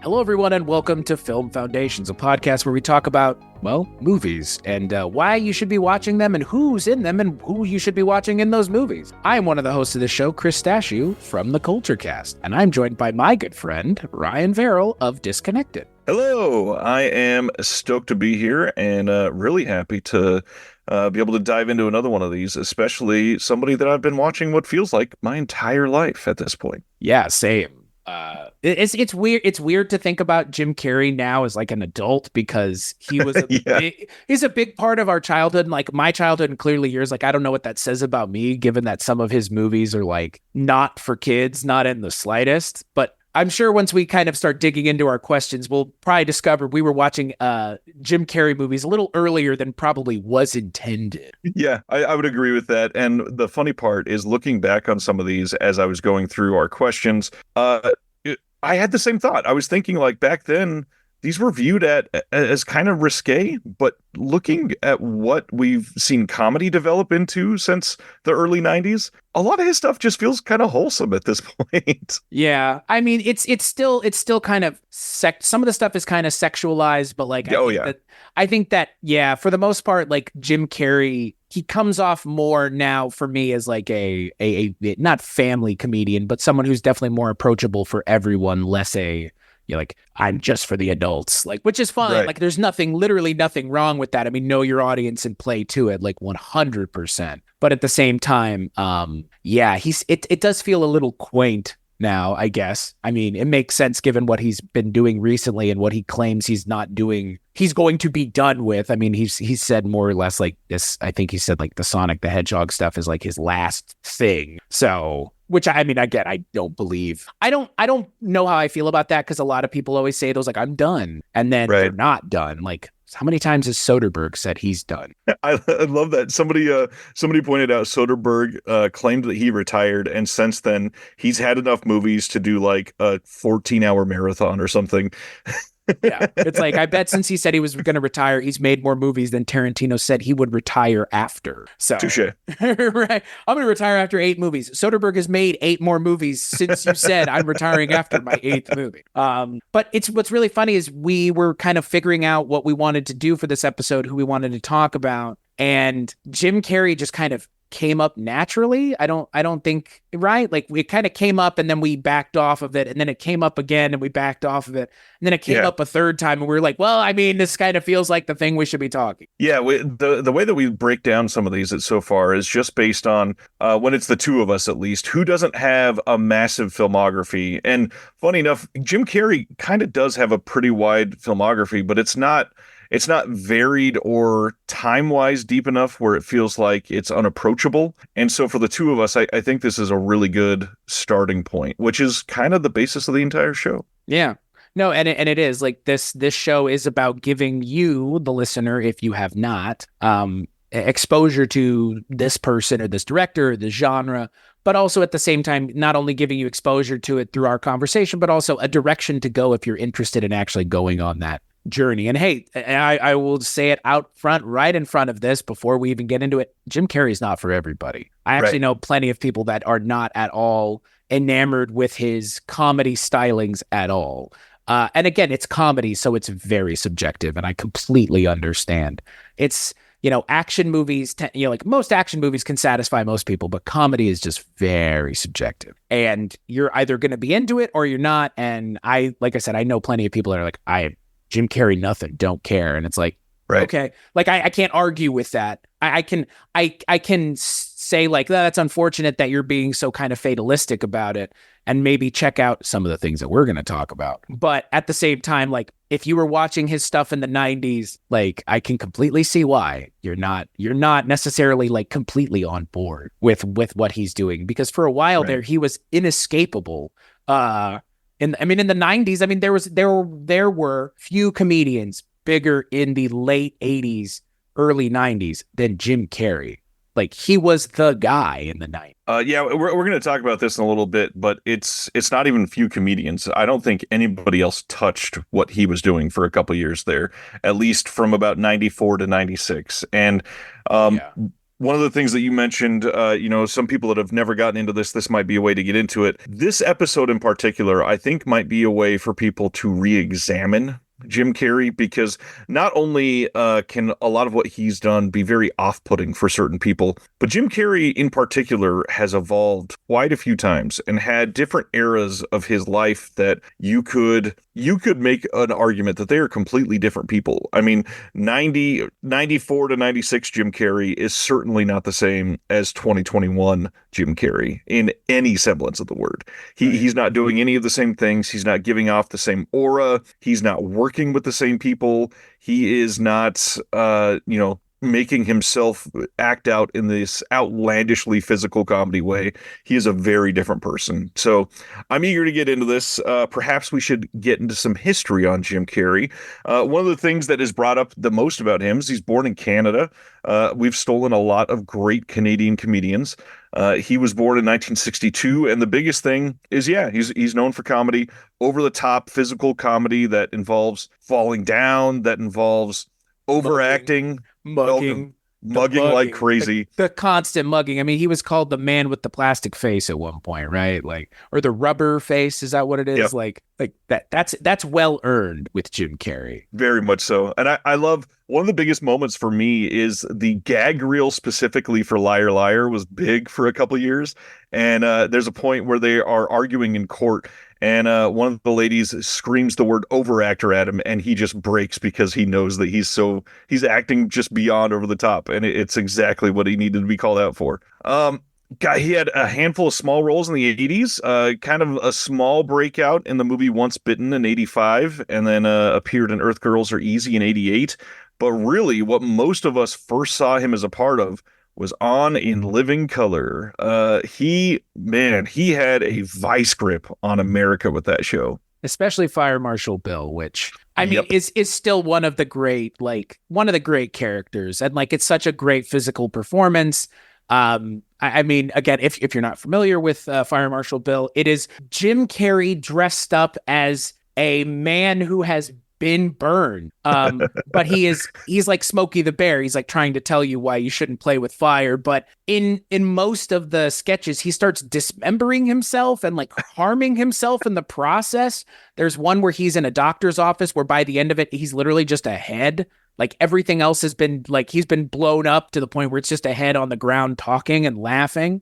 Hello, everyone, and welcome to Film Foundations, a podcast where we talk about, well, movies and why you should be watching them and who's in them and who you should be watching in those movies. I am one of the hosts of the show, Chris Stashew from the Culture Cast, and I'm joined by my good friend, Ryan Verrill of Disconnected. Hello, I am stoked to be here and really happy to be able to dive into another one of these, especially somebody that I've been watching what feels like my entire life at this point. Yeah, same. It's weird. It's weird to think about Jim Carrey now as like an adult because he was he's a big part of our childhood, like my childhood and clearly yours. Like I don't know what that says about me, given that some of his movies are like not for kids, not in the slightest. But I'm sure once we kind of start digging into our questions, we'll probably discover we were watching Jim Carrey movies a little earlier than probably was intended. Yeah, I would agree with that. And the funny part is looking back on some of these as I was going through our questions, I had the same thought. I was thinking like back then, these were viewed as kind of risque, but looking at what we've seen comedy develop into since the early 90s, a lot of his stuff just feels kind of wholesome at this point. Yeah. I mean, it's still kind of some of the stuff is kind of sexualized, but like I think that for the most part, like Jim Carrey, he comes off more now for me as like a not family comedian, but someone who's definitely more approachable for everyone, less you're like, I'm just for the adults, like, which is fine. Right. Like, there's literally nothing wrong with that. I mean, know your audience and play to it, like 100%. But at the same time, it does feel a little quaint now, I guess. I mean, it makes sense given what he's been doing recently and what he claims he's not doing. He's going to be done with. I mean, he's said more or less like this. I think he said like the Sonic the Hedgehog stuff is like his last thing. So. Which I mean, I don't believe. I don't know how I feel about that because a lot of people always say those like I'm done, and then they're not done. Like how many times has Soderbergh said he's done? I love that somebody pointed out Soderbergh claimed that he retired, and since then he's had enough movies to do like a 14-hour marathon or something. Yeah, it's like I bet since he said he was going to retire, he's made more movies than Tarantino said he would retire after. So, touche. Right, I'm going to retire after 8 movies. Soderbergh has made 8 more movies since you said I'm retiring after my 8th movie. But what's really funny is we were kind of figuring out what we wanted to do for this episode, who we wanted to talk about, and Jim Carrey just kind of came up naturally. I don't think, right? Like it kind of came up and then we backed off of it, and then it came up again and we backed off of it, and then it came up a third time and we were like, well, I mean, this kind of feels like the thing we should be talking. Yeah, the way that we break down some of these so far is just based on when it's the two of us at least, who doesn't have a massive filmography. And funny enough, Jim Carrey kind of does have a pretty wide filmography, but it's not varied or time-wise deep enough where it feels like it's unapproachable. And so for the two of us, I think this is a really good starting point, which is kind of the basis of the entire show. Yeah. No, and it is like this show is about giving you, the listener, if you have not, exposure to this person or this director or this genre, but also at the same time, not only giving you exposure to it through our conversation, but also a direction to go if you're interested in actually going on that journey. And hey, I will say it out front, right in front of this, before we even get into it, Jim Carrey is not for everybody. I actually know plenty of people that are not at all enamored with his comedy stylings at all. And again, it's comedy, so it's very subjective, and I completely understand. It's, action movies, like most action movies can satisfy most people, but comedy is just very subjective. And you're either going to be into it or you're not. And like I said, I know plenty of people that are like, Jim Carrey, nothing, don't care. And it's like, okay, like I can't argue with that. I can say like, that's unfortunate that you're being so kind of fatalistic about it, and maybe check out some of the things that we're going to talk about. But at the same time, like if you were watching his stuff in the 90s, like I can completely see why you're not necessarily like completely on board with what he's doing, because for a while there, he was inescapable. In the 90s, there were few comedians bigger in the late 80s, early 90s than Jim Carrey. Like he was the guy in the 90s. We're going to talk about this in a little bit, but it's not even few comedians. I don't think anybody else touched what he was doing for a couple years there, at least from about 94 to 96. And one of the things that you mentioned, some people that have never gotten into this might be a way to get into it. This episode in particular, I think might be a way for people to re-examine Jim Carrey, because not only can a lot of what he's done be very off-putting for certain people, but Jim Carrey in particular has evolved quite a few times and had different eras of his life that you could make an argument that they are completely different people. I mean, 94 to 96 Jim Carrey is certainly not the same as 2021 Jim Carrey in any semblance of the word. He's not doing any of the same things. He's not giving off the same aura. He's not working with the same people. He is not, making himself act out in this outlandishly physical comedy way. He is a very different person. So I'm eager to get into this. Perhaps we should get into some history on Jim Carrey. One of the things that is brought up the most about him is he's born in Canada. We've stolen a lot of great Canadian comedians. He was born in 1962, and the biggest thing is, he's known for comedy, over-the-top physical comedy that involves falling down, that involves overacting, mugging like crazy. The constant mugging. I mean, he was called the man with the plastic face at one point, right? Or the rubber face. Is that what it is? Yep. Like that's well earned with Jim Carrey. Very much so. And I love, one of the biggest moments for me is the gag reel specifically for Liar Liar was big for a couple of years. And there's a point where they are arguing in court, and one of the ladies screams the word overactor at him, and he just breaks because he knows that he's acting just beyond over the top, and it's exactly what he needed to be called out for. He had a handful of small roles in the 80s, kind of a small breakout in the movie Once Bitten in 85, and then appeared in Earth Girls Are Easy in 88. But really, what most of us first saw him as a part of was on In Living Color. He had a vice grip on America with that show. Especially Fire Marshal Bill, which I mean is still one of the great characters, and it's such a great physical performance. I mean, again, if you're not familiar with Fire Marshal Bill, it is Jim Carrey dressed up as a man who has been burned. But he's like Smokey the Bear. He's like trying to tell you why you shouldn't play with fire. But in most of the sketches, he starts dismembering himself and harming himself in the process. There's one where he's in a doctor's office where by the end of it, he's literally just a head. Everything else has been he's been blown up to the point where it's just a head on the ground talking and laughing.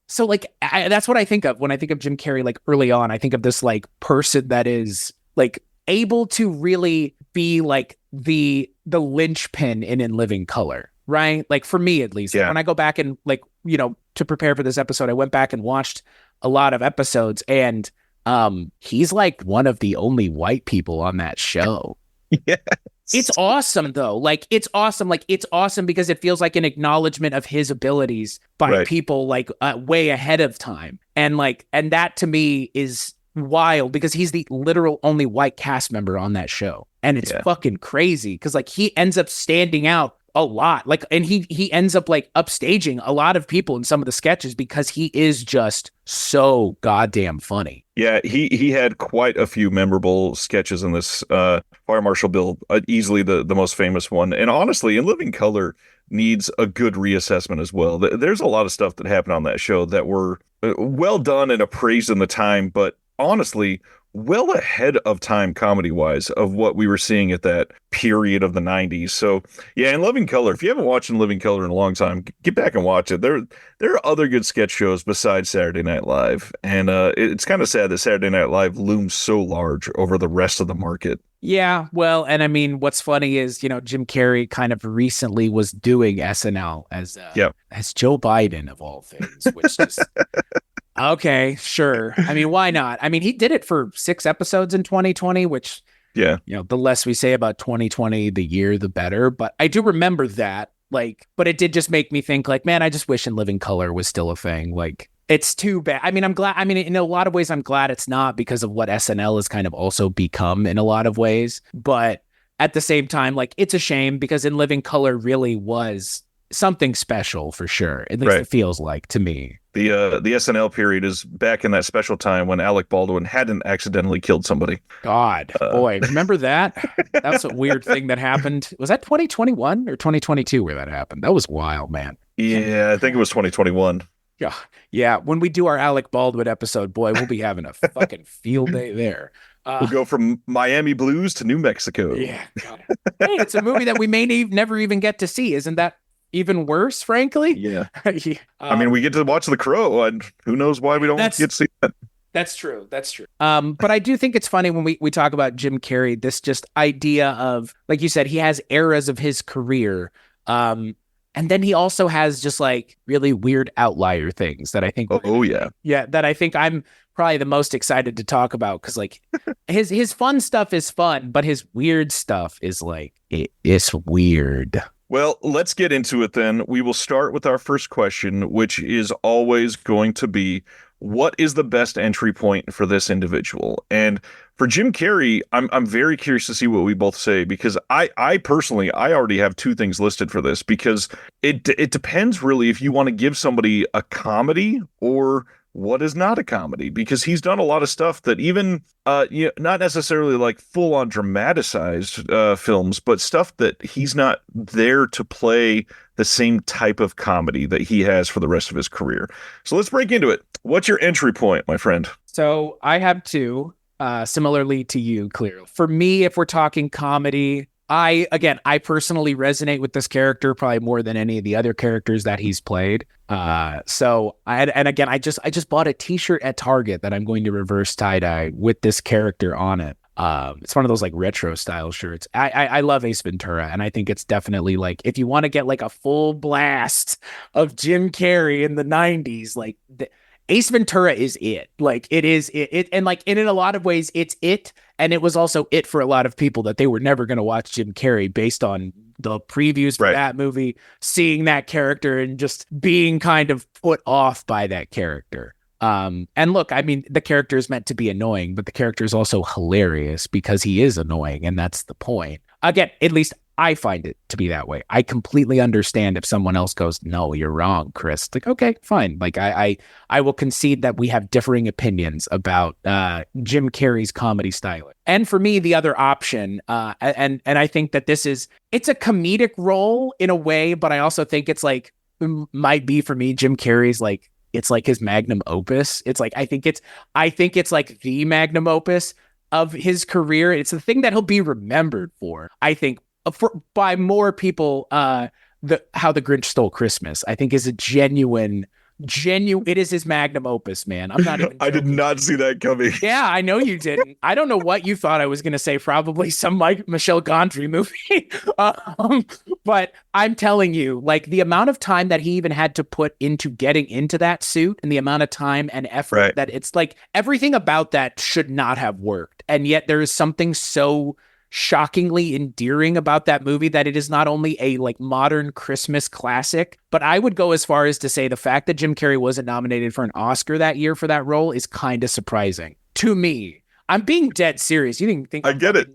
So that's what I think of when I think of Jim Carrey. Early on, I think of this person that is able to really be the linchpin in Living Color, right? For me at least. When I go back and to prepare for this episode, I went back and watched a lot of episodes, and he's one of the only white people on that show. Yes. It's awesome though. It's awesome. It's awesome because it feels like an acknowledgement of his abilities by people way ahead of time. And that to me is wild because he's the literal only white cast member on that show. And it's fucking crazy because he ends up standing out a lot. And he ends up upstaging a lot of people in some of the sketches because he is just so goddamn funny. Yeah, he had quite a few memorable sketches in this Fire Marshal Bill, easily the most famous one. And honestly, In Living Color needs a good reassessment as well. There's a lot of stuff that happened on that show that were well done and appraised in the time, but honestly, well ahead of time comedy-wise of what we were seeing at that period of the 90s. So, yeah, In Living Color, if you haven't watched In Living Color in a long time, get back and watch it. There are other good sketch shows besides Saturday Night Live, and it's kind of sad that Saturday Night Live looms so large over the rest of the market. Yeah, well, and I mean, what's funny is, Jim Carrey kind of recently was doing SNL as Joe Biden, of all things, which is... Okay, sure. I mean, why not? I mean, he did it for 6 episodes in 2020, which, the less we say about 2020, the year, the better. But I do remember that, but it did just make me think, man, I just wish In Living Color was still a thing. It's too bad. I mean, I'm glad. I mean, in a lot of ways, I'm glad it's not because of what SNL has kind of also become in a lot of ways. But at the same time, it's a shame because In Living Color really was something special for sure. At least it feels like to me. The SNL period is back in that special time when Alec Baldwin hadn't accidentally killed somebody. God, boy, remember that? That's a weird thing that happened. Was that 2021 or 2022 where that happened? That was wild, man. Yeah, I think it was 2021. Yeah, yeah. When we do our Alec Baldwin episode, boy, we'll be having a fucking field day there. We'll go from Miami Blues to New Mexico. Yeah. God. Hey, it's a movie that we may never even get to see. Isn't that even worse, frankly? Yeah. Yeah. I mean, we get to watch The Crow, and who knows why we don't get to see that. That's true. That's true. But I do think it's funny when we talk about Jim Carrey, this just idea of, like you said, he has eras of his career. And then he also has just like really weird outlier things that I think. Oh yeah. Yeah. That I think I'm probably the most excited to talk about. Cause like his fun stuff is fun, but his weird stuff is like, it's weird. Well, let's get into it then. We will start with our first question, which is always going to be, what is the best entry point for this individual? And for Jim Carrey, I'm very curious to see what we both say, because I personally, I already have two things listed for this, because it depends really if you want to give somebody a comedy or what is not a comedy, because he's done a lot of stuff that even not necessarily like full on dramatized films, but stuff that he's not there to play the same type of comedy that he has for the rest of his career. So let's break into it. What's your entry point, my friend? So I have two, similarly to you, clearly. For me, if we're talking comedy, I personally resonate with this character probably more than any of the other characters that he's played. I just bought a t-shirt at Target that I'm going to reverse tie-dye with this character on it. It's one of those like retro style shirts. I love Ace Ventura, and I think it's definitely like, if you want to get like a full blast of Jim Carrey in the 90s, like Ace Ventura is it. Like it is it, and like in a lot of ways it's it, and it was also it for a lot of people that they were never going to watch Jim Carrey based on the previews for that movie, seeing that character and just being kind of put off by that character. And look, I mean, the character is meant to be annoying, but the character is also hilarious because he is annoying, and that's the point. Again, at least I find it to be that way. I completely understand if someone else goes, "No, you're wrong, Chris." Like, okay, fine. Like, I will concede that we have differing opinions about Jim Carrey's comedy style. And for me, the other option, and I think that it's a comedic role in a way, but I also think it's like might be for me, Jim Carrey's like, it's like his magnum opus. It's like I think it's like the magnum opus of his career. It's the thing that he'll be remembered for, I think, by more people. How the Grinch Stole Christmas, I think, is a genuine. It is his magnum opus, man. I'm not even joking. I did not see that coming. Yeah, I know you didn't. I don't know what you thought I was going to say. Probably some Michel Gondry movie. But I'm telling you, like, the amount of time that he even had to put into getting into that suit, and the amount of time and effort that it's like, everything about that should not have worked. And yet there is something so shockingly endearing about that movie that it is not only a like modern Christmas classic, but I would go as far as to say the fact that Jim Carrey wasn't nominated for an Oscar that year for that role is kind of surprising to me. I'm being dead serious. You didn't think I get it,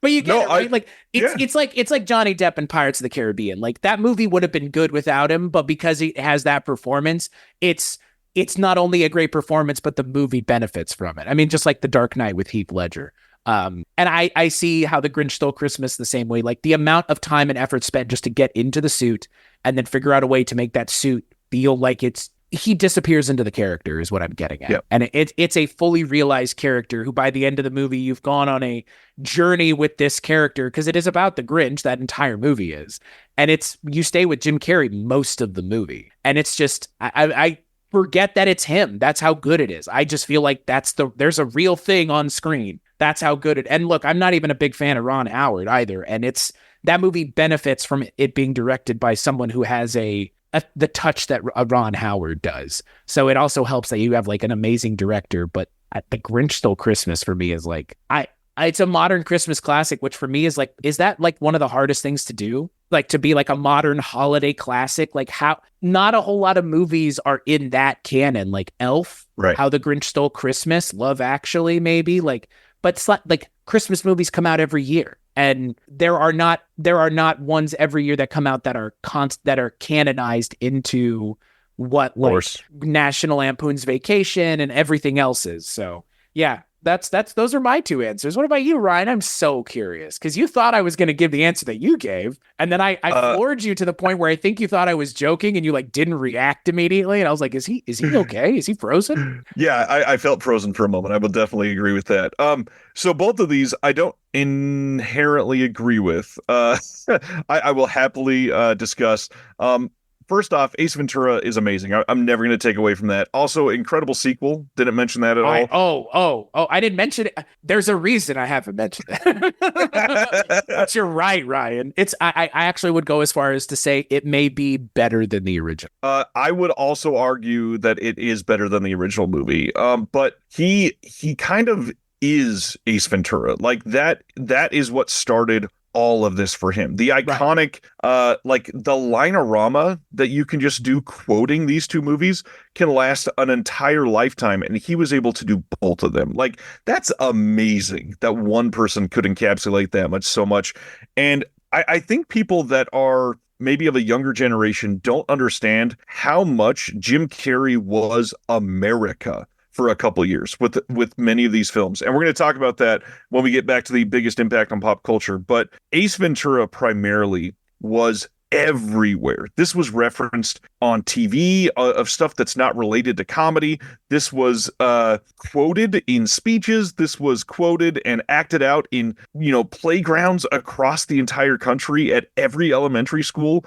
but you get it, right? Like it's like Johnny Depp in Pirates of the Caribbean. Like that movie would have been good without him, but because he has that performance, it's not only a great performance, but the movie benefits from it. I mean, just like The Dark Knight with Heath Ledger. And I see how The Grinch Stole Christmas the same way. Like the amount of time and effort spent just to get into the suit and then figure out a way to make that suit feel like he disappears into the character is what I'm getting at. Yep. And it's a fully realized character who by the end of the movie, you've gone on a journey with this character, because it is about the Grinch, that entire movie is. And you stay with Jim Carrey most of the movie. And it's just, I forget that it's him. That's how good it is. I just feel like there's a real thing on screen. That's how good it. And look, I'm not even a big fan of Ron Howard either. And that movie benefits from it being directed by someone who has the touch that Ron Howard does. So it also helps that you have like an amazing director. But The Grinch Stole Christmas for me is like, it's a modern Christmas classic, which for me is that like one of the hardest things to do? Like to be like a modern holiday classic? Like how not a whole lot of movies are in that canon, like Elf, right? How the Grinch Stole Christmas, Love Actually, maybe but it's like Christmas movies come out every year, and there are not ones every year that come out that are canonized into what Of like course. National Lampoon's Vacation and everything else is. So yeah, that's those are my two answers. What about you, Ryan? I'm so curious because you thought I was going to give the answer that you gave, and then I Uh, floored you to the point where I think you thought I was joking, and you like didn't react immediately, and I was like, is he okay? Is he frozen? Yeah, I felt frozen for a moment. I will definitely agree with that. So both of these I don't inherently agree with. I will happily discuss. First off, Ace Ventura is amazing. I'm never going to take away from that. Also, incredible sequel. Didn't mention that at I all. oh I didn't mention it. There's a reason I haven't mentioned it. But you're right, Ryan. I actually would go as far as to say it may be better than the original. I would also argue that it is better than the original movie. But he kind of is Ace Ventura. Like that is what started all of this for him. The Right. iconic like the linorama that you can just do quoting these two movies can last an entire lifetime, and he was able to do both of them. Like that's amazing that one person could encapsulate that much so much. And I think people that are maybe of a younger generation don't understand how much Jim Carrey was America for a couple years with many of these films. And we're going to talk about that when we get back to the biggest impact on pop culture. But Ace Ventura primarily was everywhere. This was referenced on TV of stuff that's not related to comedy. This was quoted in speeches. This was quoted and acted out in, playgrounds across the entire country at every elementary school.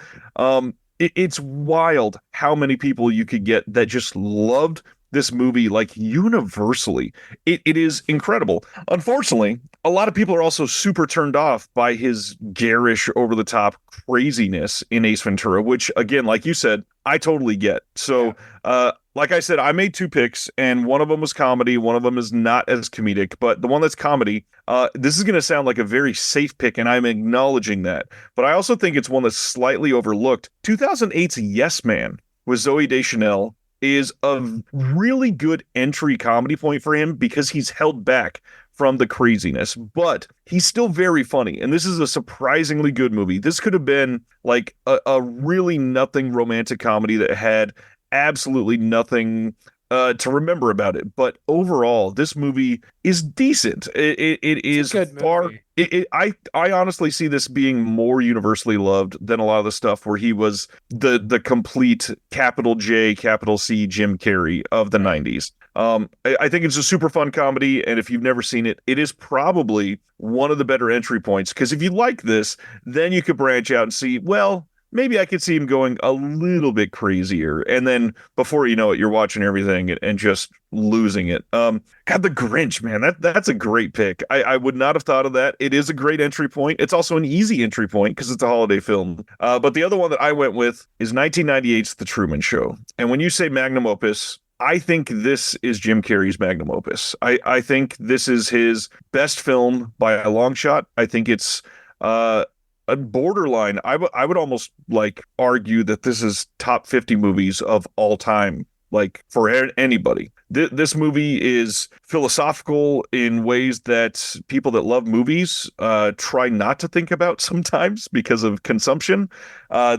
It's wild how many people you could get that just loved this movie like universally. It is incredible. Unfortunately, a lot of people are also super turned off by his garish, over the top craziness in Ace Ventura, which again, like you said, I totally get. So, like I said, I made two picks, and one of them was comedy, one of them is not as comedic, but the one that's comedy, this is going to sound like a very safe pick, and I'm acknowledging that. But I also think it's one that's slightly overlooked. 2008's Yes Man with Zoe Deschanel is a really good entry comedy point for him because he's held back from the craziness, but he's still very funny. And this is a surprisingly good movie. This could have been like a really nothing romantic comedy that had absolutely nothing to remember about it. But overall, this movie is decent. It It's is a good far. movie. I honestly see this being more universally loved than a lot of the stuff where he was the complete capital J, capital C Jim Carrey of the Right. 90s. I think it's a super fun comedy, and if you've never seen it, it is probably one of the better entry points. Because if you like this, then you could branch out and see, well, maybe I could see him going a little bit crazier. And then before you know it, you're watching everything and just losing it. God, The Grinch, man, that's a great pick. I would not have thought of that. It is a great entry point. It's also an easy entry point because it's a holiday film. But the other one that I went with is 1998's The Truman Show. And when you say magnum opus, I think this is Jim Carrey's magnum opus. I think this is his best film by a long shot. I think it's a borderline. I would almost like argue that this is top 50 movies of all time, like for anybody. This movie is philosophical in ways that people that love movies try not to think about sometimes because of consumption.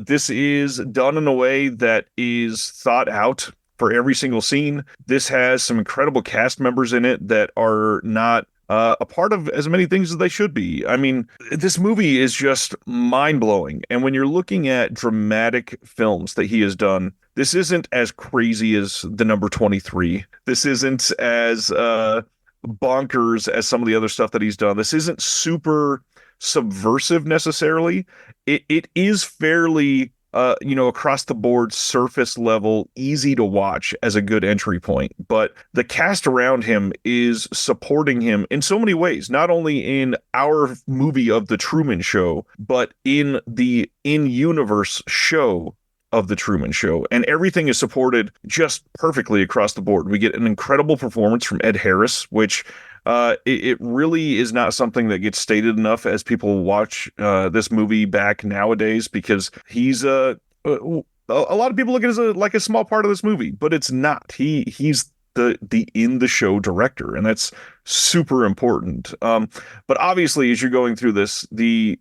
This is done in a way that is thought out for every single scene. This has some incredible cast members in it that are not a part of as many things as they should be. I mean, this movie is just mind blowing. And when you're looking at dramatic films that he has done, this isn't as crazy as The Number 23. This isn't as bonkers as some of the other stuff that he's done. This isn't super subversive necessarily. It is fairly across the board, surface level, easy to watch as a good entry point. But the cast around him is supporting him in so many ways, not only in our movie of The Truman Show, but in the in-universe show of The Truman Show. And everything is supported just perfectly across the board. We get an incredible performance from Ed Harris, which it really is not something that gets stated enough as people watch this movie back nowadays, because he's a lot of people look at it as like a small part of this movie, but it's not. He's the in the show director, and that's super important. But obviously, as you're going through this, the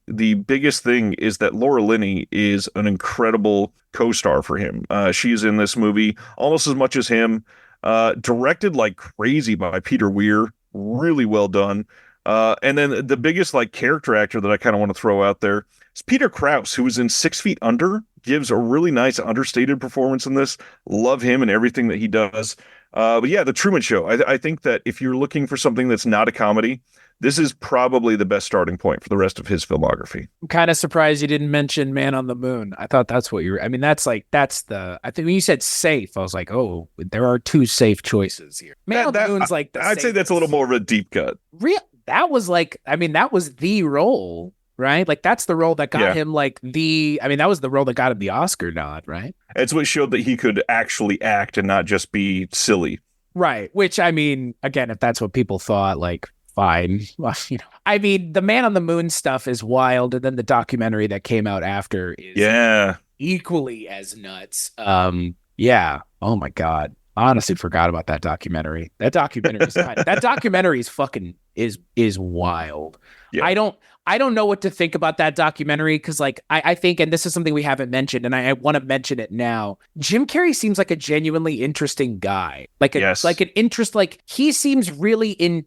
biggest thing is that Laura Linney is an incredible co-star for him. She's in this movie almost as much as him. Directed like crazy by Peter Weir, really well done. And then the biggest like character actor that I kind of want to throw out there is Peter Krause, who was in 6 Feet Under, gives a really nice understated performance in this. Love him and everything that he does. But yeah, The Truman Show. I think that if you're looking for something that's not a comedy, this is probably the best starting point for the rest of his filmography. I'm kind of surprised you didn't mention Man on the Moon. I thought that's what you were. I mean, that's I think when you said safe, I was like, oh, there are two safe choices here. Man on the Moon's like I'd say that's a little more of a deep cut. That was like, I mean, that was the role, right? Like that's the role that got him that was the role that got him the Oscar nod, right? It's what showed that he could actually act and not just be silly. Right. Which, I mean, again, if that's what people thought, like, fine. Well, I mean, the Man on the Moon stuff is wild, and then the documentary that came out after is equally as nuts. Yeah. Oh my God. Honestly forgot about that documentary. That documentary is fucking is wild. Yeah. I don't know what to think about that documentary because, like, I think, and this is something we haven't mentioned, and I want to mention it now. Jim Carrey seems like a genuinely interesting guy. He seems really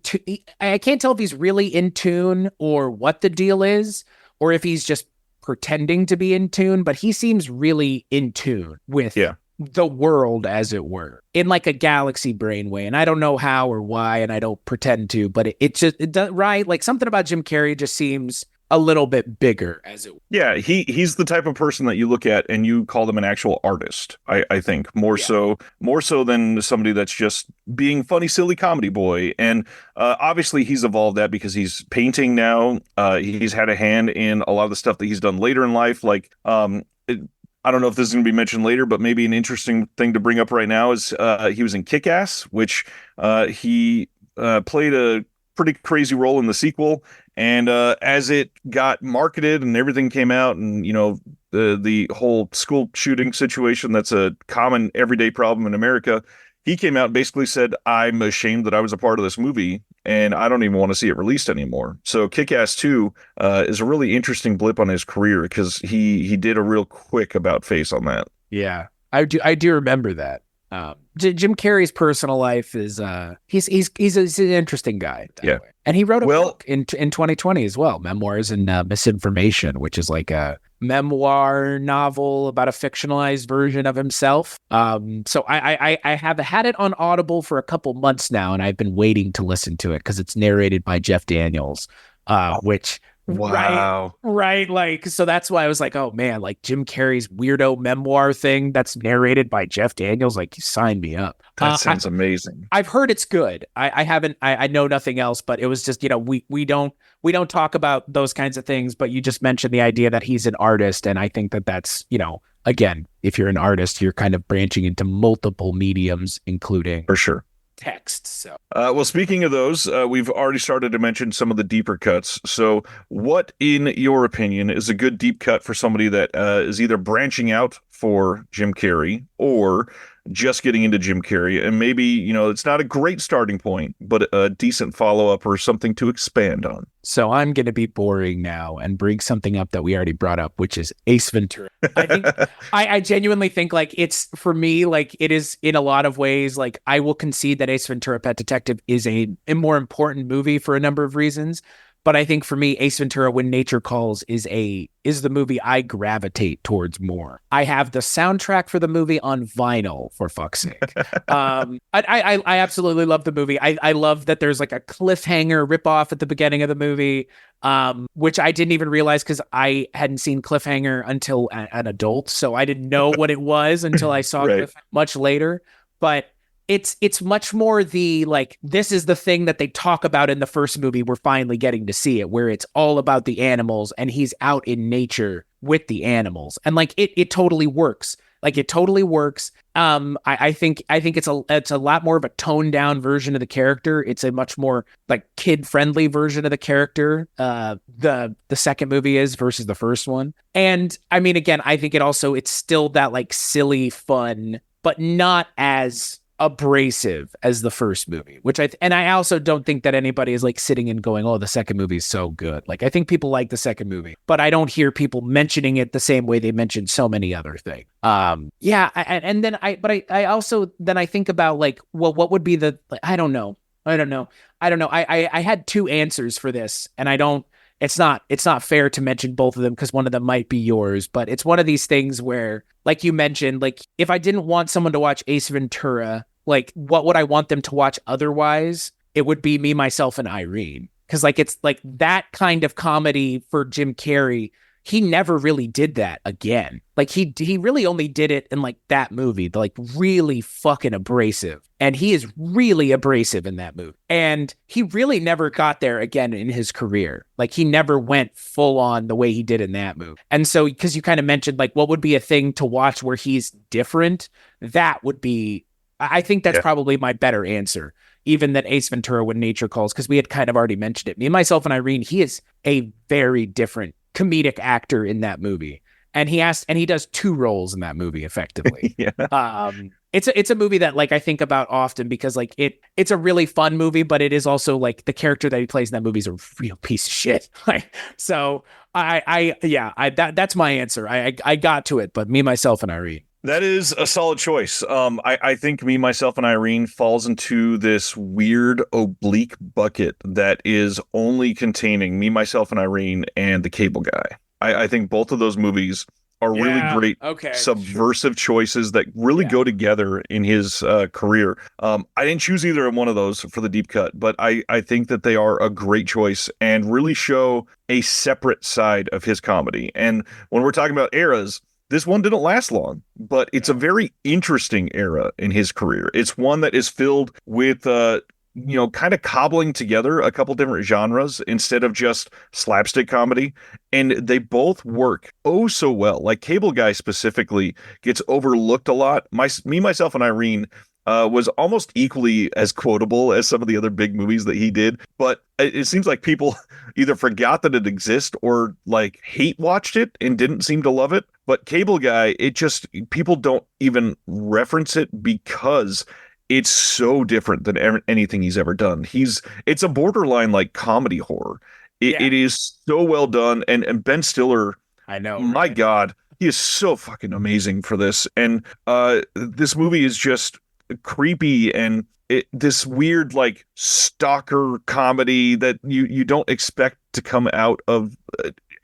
I can't tell if he's really in tune or what the deal is, or if he's just pretending to be in tune, but he seems really in tune with the world, as it were, in like a galaxy brain way. And I don't know how or why, and I don't pretend to, but it does, right? Like something about Jim Carrey just seems a little bit bigger, as it were. Yeah, he's the type of person that you look at and you call them an actual artist. I think more so than somebody that's just being funny, silly comedy boy. And obviously he's evolved that because he's painting now. He's had a hand in a lot of the stuff that he's done later in life, like I don't know if this is going to be mentioned later, but maybe an interesting thing to bring up right now is he was in Kick-Ass, which he played a pretty crazy role in the sequel. And as it got marketed and everything came out, and the whole school shooting situation that's a common everyday problem in America, he came out and basically said, I'm ashamed that I was a part of this movie, and I don't even want to see it released anymore. So Kick-Ass 2 is a really interesting blip on his career because he did a real quick about face on that. Yeah, I do remember that. Jim Carrey's personal life is he's an interesting guy. Way. And he wrote a book in 2020 as well, Memoirs and Misinformation, which is like a memoir novel about a fictionalized version of himself. So I have had it on Audible for a couple months now, and I've been waiting to listen to it because it's narrated by Jeff Daniels, which. Wow. Right. Like, so that's why I was like, oh man, like Jim Carrey's weirdo memoir thing that's narrated by Jeff Daniels, like, sign me up. That sounds amazing. I've heard it's good. I know nothing else, but it was just, we don't talk about those kinds of things, but you just mentioned the idea that he's an artist. And I think that's, again, if you're an artist, you're kind of branching into multiple mediums, including for sure text. So well, speaking of those, we've already started to mention some of the deeper cuts. So what, in your opinion, is a good deep cut for somebody that is either branching out for Jim Carrey or just getting into Jim Carrey, and maybe it's not a great starting point, but a decent follow-up or something to expand on? So I'm going to be boring now and bring something up that we already brought up, which is Ace Ventura. I think I genuinely think, like, it's, for me, like, it is in a lot of ways, like, I will concede that Ace Ventura: Pet Detective is a more important movie for a number of reasons. But I think for me, Ace Ventura: When Nature Calls is the movie I gravitate towards more. I have the soundtrack for the movie on vinyl, for fuck's sake. I absolutely love the movie. I love that there's like a cliffhanger ripoff at the beginning of the movie, which I didn't even realize because I hadn't seen Cliffhanger until an adult. So I didn't know what it was until I saw it much later. But it's much more the, like, this is the thing that they talk about in the first movie. We're finally getting to see it, where it's all about the animals and he's out in nature with the animals. And like, it totally works. Like, it totally works. I think it's a lot more of a toned down version of the character. It's a much more like kid friendly version of the character. The second movie is versus the first one. And I mean, again, I think it's still that like silly fun, but not as abrasive as the first movie, which and I also don't think that anybody is like sitting and going, "Oh, the second movie is so good." Like I think people like the second movie, but I don't hear people mentioning it the same way they mention so many other things. Yeah, and then I also then I think about like, well, what would be the like, I don't know, I had two answers for this, and I don't. It's not fair to mention both of them because one of them might be yours, but it's one of these things where, like you mentioned, like if I didn't want someone to watch Ace Ventura, like what would I want them to watch otherwise? It would be Me, Myself, and Irene. Because like it's like that kind of comedy for Jim Carrey. He never really did that again. Like he really only did it in like that movie, the like really fucking abrasive. And he is really abrasive in that movie. And he really never got there again in his career. Like he never went full on the way he did in that movie. And so because you kind of mentioned like what would be a thing to watch where he's different, that would be I think that's probably my better answer, even than Ace Ventura When Nature Calls, because we had kind of already mentioned it. Me, Myself, and Irene, he is a very different comedic actor in that movie. And he does two roles in that movie effectively. It's a movie that like I think about often because like it's a really fun movie, but it is also like the character that he plays in that movie is a real piece of shit. So that's my answer. I got to it, but Me, Myself, and Irene. That is a solid choice. I think Me, Myself, and Irene falls into this weird oblique bucket that is only containing Me, Myself, and Irene and The Cable Guy. I think both of those movies are really great subversive choices that really go together in his career. I didn't choose either one of those for the deep cut, but I think that they are a great choice and really show a separate side of his comedy. And when we're talking about eras, this one didn't last long, but it's a very interesting era in his career. It's one that is filled with, kind of cobbling together a couple different genres instead of just slapstick comedy. And they both work oh so well. Like Cable Guy specifically gets overlooked a lot. Me, Myself, and Irene was almost equally as quotable as some of the other big movies that he did. But it seems like people either forgot that it exists or like hate watched it and didn't seem to love it. But Cable Guy, people don't even reference it because it's so different than anything he's ever done. It's a borderline like comedy horror. It is so well done. And Ben Stiller, I know, my God, he is so fucking amazing for this. And this movie is just creepy and this weird like stalker comedy that you don't expect to come out of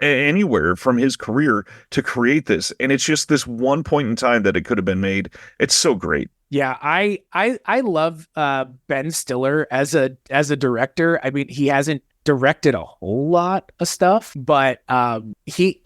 anywhere from his career to create this. And it's just this one point in time that it could have been made. It's so great. Yeah, I love Ben Stiller as a director. I mean, he hasn't directed a whole lot of stuff, but he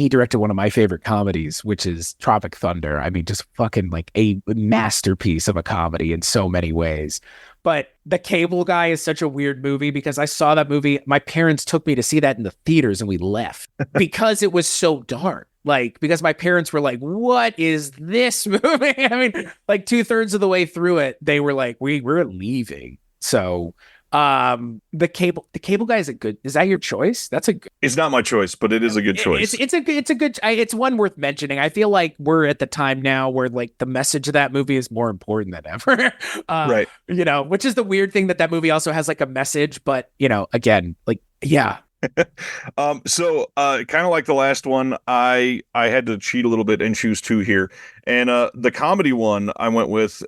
directed one of my favorite comedies, which is Tropic Thunder. I mean, just fucking like a masterpiece of a comedy in so many ways. But The Cable Guy is such a weird movie because I saw that movie. My parents took me to see that in the theaters and we left because it was so dark. Like, because my parents were like, what is this movie? I mean, like 2/3 of the way through it, they were like, we're leaving. So the cable guy is that your choice? It's not my choice, but it is a good choice. It's one worth mentioning. I feel like we're at the time now where like the message of that movie is more important than ever. Right. Which is the weird thing that movie also has like a message, but again, like, yeah. So kind of like the last one, I had to cheat a little bit and choose two here. And the comedy one I went with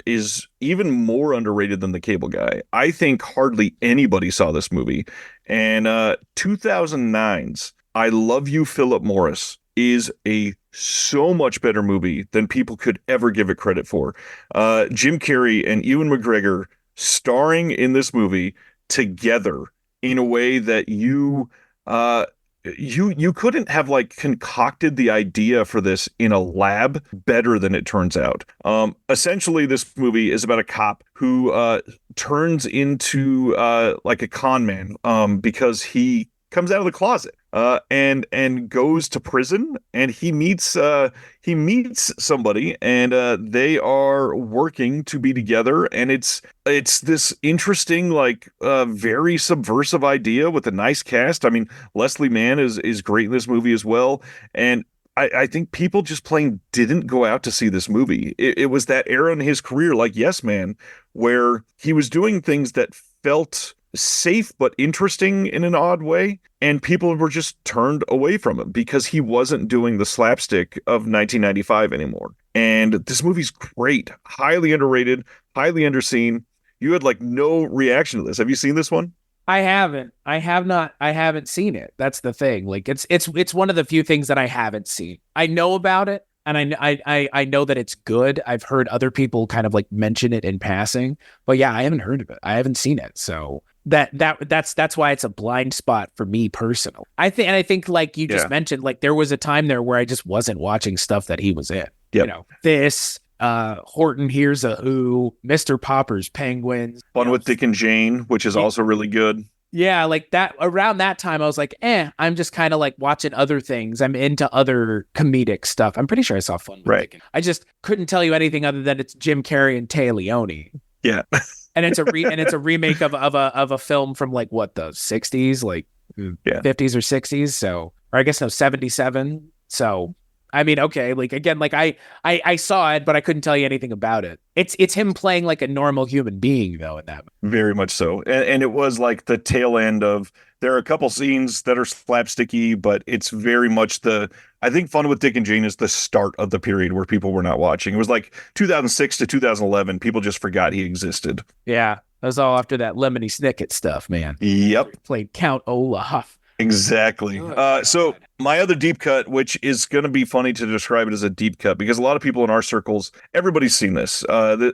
is even more underrated than The Cable Guy. I think hardly anybody saw this movie. And 2009's I Love You, Philip Morris is a so much better movie than people could ever give it credit for. Jim Carrey and Ewan McGregor starring in this movie together in a way that you couldn't have like concocted the idea for this in a lab better than it turns out. Essentially, this movie is about a cop who turns into like a con man because he comes out of the closet and goes to prison, and he meets somebody, and they are working to be together, and it's this interesting like very subversive idea with a nice cast. I mean, Leslie Mann is great in this movie as well, and I think people just plain didn't go out to see this movie. It was that era in his career, like Yes Man, where he was doing things that felt safe but interesting in an odd way, and people were just turned away from him because he wasn't doing the slapstick of 1995 anymore. And this movie's great, highly underrated, highly underseen. You had like no reaction to this. Have you seen this one? I haven't. I have not. I haven't seen it. That's the thing. Like it's one of the few things that I haven't seen. I know about it, and I know that it's good. I've heard other people kind of like mention it in passing, but yeah, I haven't heard of it. I haven't seen it. So that's why it's a blind spot for me personally. I think like you just Yeah. mentioned, like there was a time there where I just wasn't watching stuff that he was in. Yep. You know, this Horton Hears a Who, Mr. Popper's Penguins, Fun with Dick and Jane, which is also really good. yeah, like that around that time, I was like, I'm just kind of like watching other things. I'm into other comedic stuff. I'm pretty sure I saw Fun with Right. Dick. I just couldn't tell you anything other than it's Jim Carrey and Tay Leone. Yeah. And it's a remake of a film from like what, the 60s, like Yeah. 50s or 60s. So, or I guess no, 77. So I mean, okay, like again, like I saw it, but I couldn't tell you anything about it. It's him playing like a normal human being though in that. Very much so. And it was like the tail end of, there are a couple scenes that are slapsticky, but it's very much I think Fun with Dick and Jane is the start of the period where people were not watching. It was like 2006 to 2011. People just forgot he existed. Yeah, that was all after that Lemony Snicket stuff, man. Yep. Played Count Olaf. Exactly. So my other deep cut, which is going to be funny to describe it as a deep cut, because a lot of people in our circles, everybody's seen this.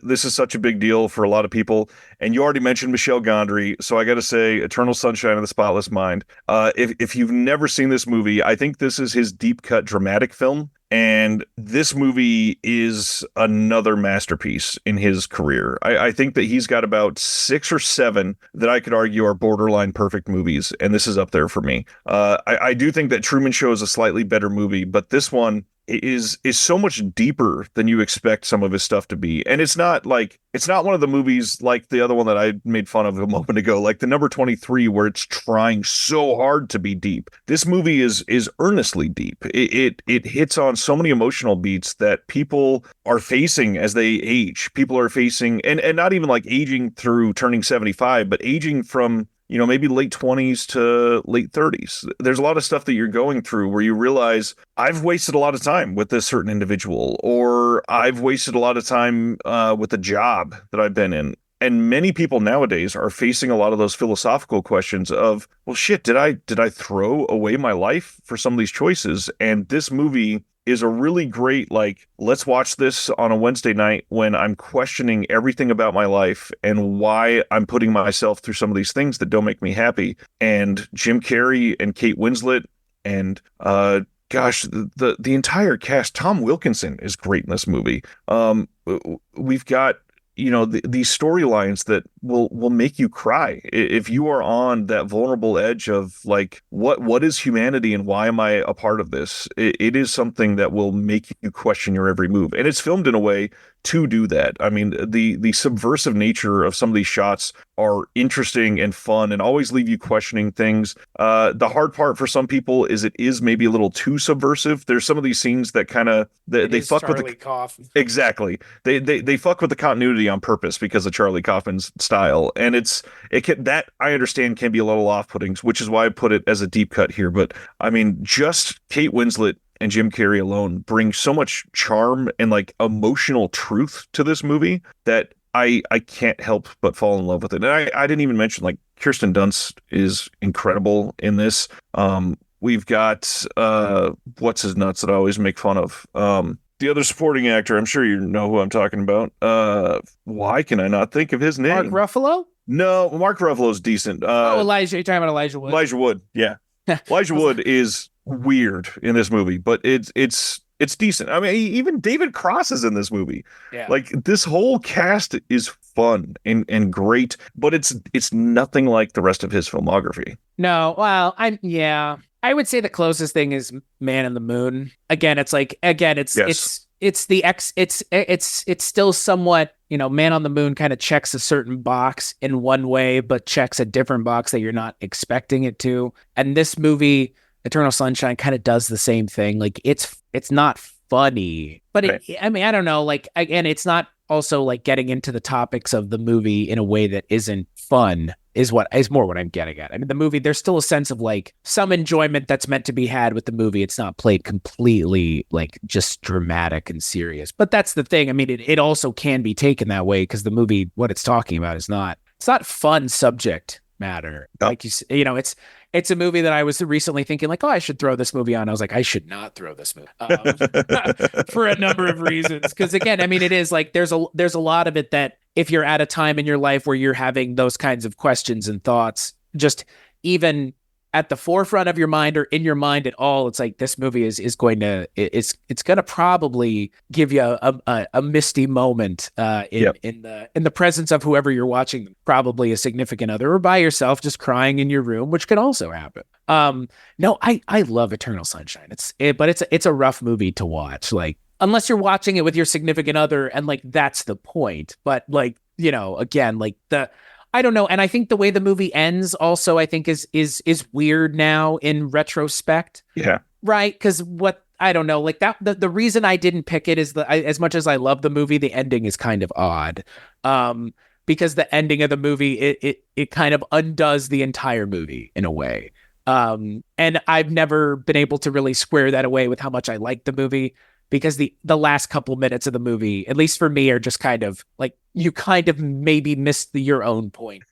This is such a big deal for a lot of people. And you already mentioned Michel Gondry, so I got to say, Eternal Sunshine of the Spotless Mind. If you've never seen this movie, I think this is his deep cut dramatic film. And this movie is another masterpiece in his career. I think that he's got about 6 or 7 that I could argue are borderline perfect movies, and this is up there for me. I do think that Truman Show is a slightly better movie, but this one is so much deeper than you expect some of his stuff to be. And it's not one of the movies like the other one that I made fun of a moment ago, like the number 23, where it's trying so hard to be deep. This movie is earnestly deep. It hits on so many emotional beats that people are facing as they age. People are facing, and not even like aging through turning 75, but aging from maybe late 20s to late 30s. There's a lot of stuff that you're going through where you realize I've wasted a lot of time with this certain individual, or I've wasted a lot of time with a job that I've been in. And many people nowadays are facing a lot of those philosophical questions of, well, shit, did I throw away my life for some of these choices? And this movie is a really great, like, let's watch this on a Wednesday night when I'm questioning everything about my life and why I'm putting myself through some of these things that don't make me happy. And Jim Carrey and Kate Winslet and gosh, the entire cast. Tom Wilkinson is great in this movie. We've got these storylines that will make you cry if you are on that vulnerable edge of like, what is humanity and why am I a part of this? It is something that will make you question your every move, and it's filmed in a way to do that. I mean, the subversive nature of some of these shots are interesting and fun and always leave you questioning things. The hard part for some people is it is maybe a little too subversive. There's some of these scenes that kind of they fuck Charlie with the Kaufman. Exactly. They fuck with the continuity on purpose because of Charlie Kaufman's style, and that I understand can be a little off-putting, which is why I put it as a deep cut here. But I mean, just Kate Winslet and Jim Carrey alone bring so much charm and like emotional truth to this movie that I can't help but fall in love with it. And I didn't even mention, like, Kirsten Dunst is incredible in this. We've got what's his nuts that I always make fun of. The other supporting actor, I'm sure you know who I'm talking about. Why can I not think of his name? Mark Ruffalo? No, Mark Ruffalo's decent. Elijah. You're talking about Elijah Wood? Elijah Wood, yeah. Elijah Wood is weird in this movie, but it's decent. I mean, even David Cross is in this movie. Yeah. Like, this whole cast is fun and great, but it's nothing like the rest of his filmography. No, well, I would say the closest thing is Man in the Moon. It's still somewhat, Man on the Moon kind of checks a certain box in one way, but checks a different box that you're not expecting it to. And this movie Eternal Sunshine kind of does the same thing. Like it's not funny, but Right. I mean, I don't know. Like again, it's not also like getting into the topics of the movie in a way that isn't fun is more what I'm getting at. I mean, the movie, there's still a sense of like some enjoyment that's meant to be had with the movie. It's not played completely like just dramatic and serious. But that's the thing. I mean, it also can be taken that way because the movie, what it's talking about is not, it's not fun subject matter. No. Like it's a movie that I was recently thinking like, oh, I should throw this movie on. I was like, I should not throw this movie for a number of reasons. Because again, I mean, it is like there's a lot of it that if you're at a time in your life where you're having those kinds of questions and thoughts, just even at the forefront of your mind or in your mind at all, it's like this movie is going to it's going to probably give you a misty moment in the presence of whoever you're watching, probably a significant other or by yourself, just crying in your room, which can also happen. No, I love Eternal Sunshine. But it's a rough movie to watch. Like unless you're watching it with your significant other, and like that's the point. But like again, like I don't know. And I think the way the movie ends also, I think is weird now in retrospect. Yeah. Right. Because what I don't know, like that, the reason I didn't pick it is as much as I love the movie, the ending is kind of odd. Because the ending of the movie, it kind of undoes the entire movie in a way. And I've never been able to really square that away with how much I like the movie. Because the last couple minutes of the movie, at least for me, are just kind of like you kind of maybe missed your own point.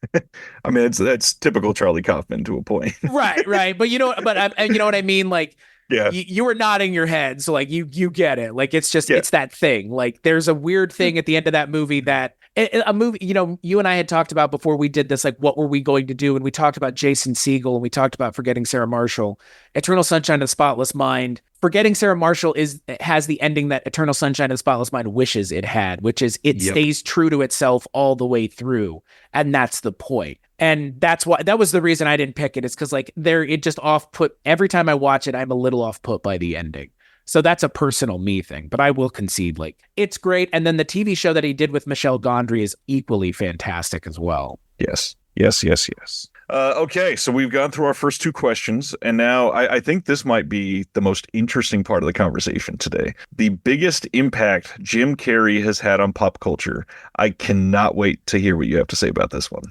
I mean, that's typical Charlie Kaufman to a point. Right. But you know what I mean? Like, Yeah. you were nodding your head, so like you get it. Like it's just Yeah. it's that thing. Like there's a weird thing at the end of that movie that a movie. You and I had talked about before we did this. Like, what were we going to do? And we talked about Jason Segel, and we talked about Forgetting Sarah Marshall. Eternal Sunshine of the Spotless Mind. Forgetting Sarah Marshall has the ending that Eternal Sunshine of the Spotless Mind wishes it had, which is it stays true to itself all the way through, and that's the point. And that was the reason I didn't pick it. Is because like it just off put every time I watch it, I'm a little off put by the ending. So that's a personal me thing, but I will concede like it's great. And then the TV show that he did with Michelle Gondry is equally fantastic as well. Yes. Okay, so we've gone through our first two questions, and now I think this might be the most interesting part of the conversation today. The biggest impact Jim Carrey has had on pop culture. I cannot wait to hear what you have to say about this one.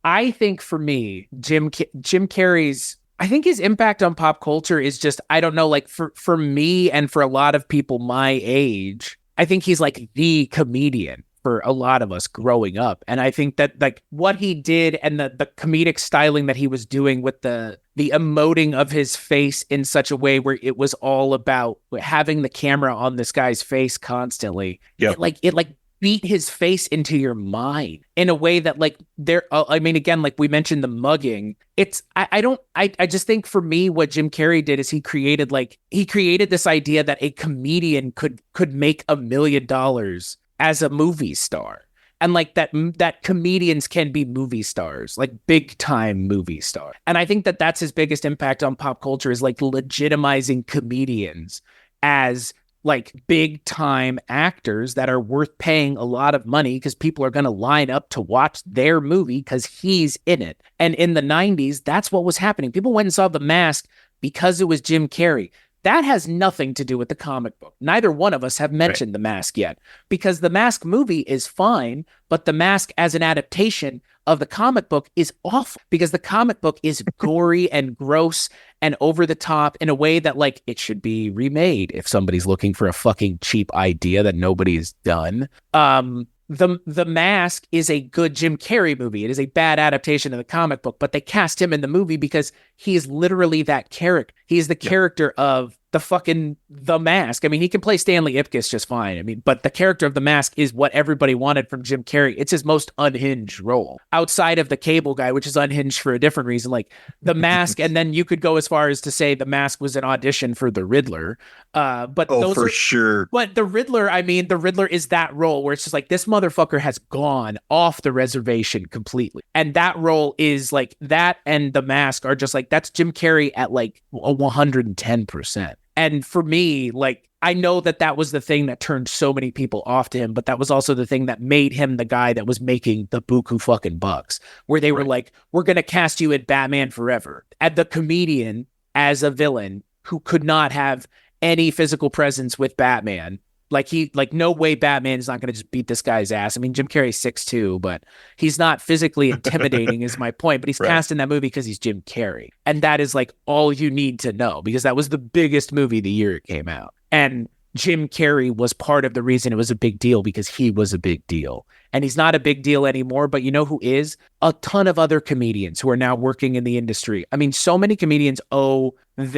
I think for me, Jim Carrey's, I think his impact on pop culture is just, I don't know, like for me and for a lot of people my age, I think he's like the comedian for a lot of us growing up. And I think that like what he did and the comedic styling that he was doing with the emoting of his face in such a way where it was all about having the camera on this guy's face constantly. Yeah. It beat his face into your mind in a way that like I mean, again, like we mentioned the mugging, I just think for me, what Jim Carrey did is he created this idea that a comedian could make $1 million as a movie star. And like that comedians can be movie stars, like big time movie stars. And I think that that's his biggest impact on pop culture is like legitimizing comedians as like big time actors that are worth paying a lot of money because people are going to line up to watch their movie because he's in it. And in the 90s, that's what was happening. People went and saw The Mask because it was Jim Carrey. That has nothing to do with the comic book. Neither one of us have mentioned The Mask yet, because The Mask movie is fine, but The Mask as an adaptation of the comic book is awful because the comic book is gory and gross and over the top in a way that like it should be remade if somebody's looking for a fucking cheap idea that nobody's done. The Mask is a good Jim Carrey movie. It is a bad adaptation of the comic book, but they cast him in the movie because he is literally that character. He is the character of the Mask. I mean, he can play Stanley Ipkiss just fine. I mean, but the character of the Mask is what everybody wanted from Jim Carrey. It's his most unhinged role outside of the Cable Guy, which is unhinged for a different reason, like the Mask. And then you could go as far as to say the Mask was an audition for the Riddler. Sure. But the Riddler, I mean, the Riddler is that role where it's just like this motherfucker has gone off the reservation completely. And that role is like that, and the Mask are just like that's Jim Carrey at like 110%. And for me, like, I know that was the thing that turned so many people off to him, but that was also the thing that made him the guy that was making the buku fucking bucks, where they were like, we're going to cast you in Batman Forever. And the comedian as a villain who could not have any physical presence with Batman. Like no way Batman is not going to just beat this guy's ass. I mean, Jim Carrey's 6'2", but he's not physically intimidating is my point. But he's Right. cast in that movie because he's Jim Carrey. And that is like all you need to know, because that was the biggest movie the year it came out. And Jim Carrey was part of the reason it was a big deal, because he was a big deal. And he's not a big deal anymore, but you know who is? A ton of other comedians who are now working in the industry. I mean, so many comedians owe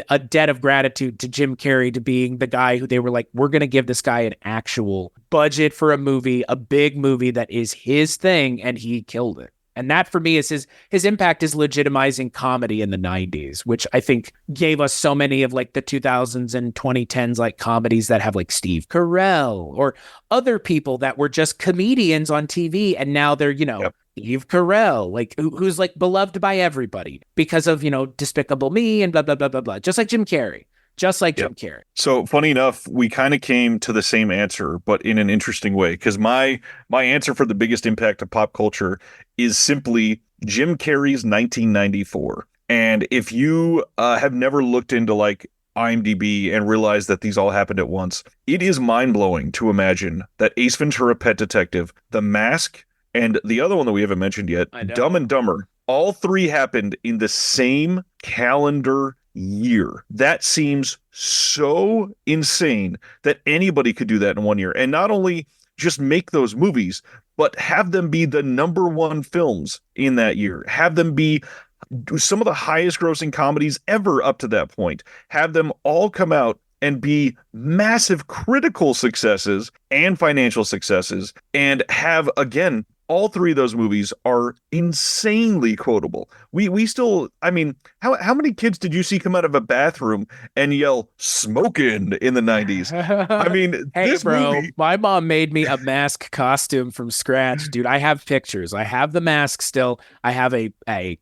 a debt of gratitude to Jim Carrey, to being the guy who they were like, we're going to give this guy an actual budget for a movie, a big movie that is his thing, and he killed it. And that for me is his impact is legitimizing comedy in the 90s, which I think gave us so many of like the 2000s and 2010s like comedies that have like Steve Carell or other people that were just comedians on TV, and now they're, Yep. Steve Carell, like who's like beloved by everybody because of, Despicable Me and blah blah blah blah blah, just like Jim Carrey. Just like Jim Carrey. So funny enough, we kind of came to the same answer, but in an interesting way. Because my answer for the biggest impact of pop culture is simply Jim Carrey's 1994. And if you have never looked into like IMDb and realized that these all happened at once, it is mind blowing to imagine that Ace Ventura: Pet Detective, The Mask, and the other one that we haven't mentioned yet, Dumb and Dumber, all three happened in the same calendar year. That seems so insane that anybody could do that in 1 year, and not only just make those movies, but have them be the number one films in that year, have them be some of the highest grossing comedies ever up to that point, have them all come out and be massive critical successes and financial successes, and have, again, all three of those movies are insanely quotable. We still, I mean, how many kids did you see come out of a bathroom and yell "smoking" in the 90s? I mean, hey, this bro, movie. my mom made me a mask costume from scratch, dude. I have pictures. I have the mask still. I have my